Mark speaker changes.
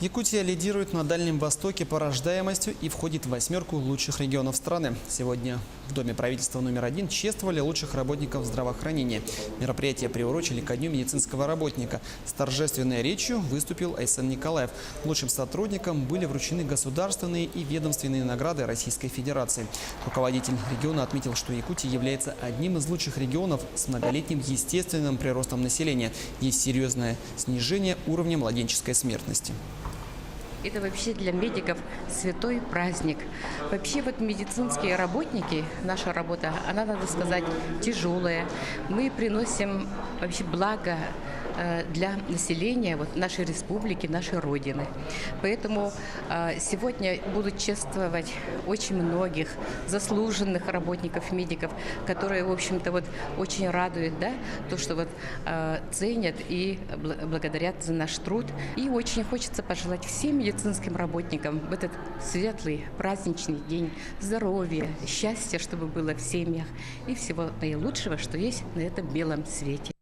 Speaker 1: Якутия лидирует на Дальнем Востоке по рождаемости и входит в 8 лучших регионов страны. Сегодня в Доме правительства №1 чествовали лучших работников здравоохранения. Мероприятие приурочили ко Дню медицинского работника. С торжественной речью выступил Айсен Николаев. Лучшим сотрудникам были вручены государственные и ведомственные награды Российской Федерации. Руководитель региона отметил, что Якутия является одним из лучших регионов с многолетним естественным приростом населения. Есть серьезное снижение уровня младенческой смертности.
Speaker 2: Это вообще для медиков святой праздник. Вообще вот медицинские работники, наша работа, она, надо сказать, тяжелая. Мы приносим вообще благо для населения вот, нашей республики, нашей Родины. Поэтому сегодня будут чествовать очень многих заслуженных работников, медиков, которые, в общем-то, вот, очень радуют, да, то, что вот, ценят и благодарят за наш труд. И очень хочется пожелать всем медицинским работникам в этот светлый праздничный день здоровья, счастья, чтобы было в семьях и всего наилучшего, что есть на этом белом свете.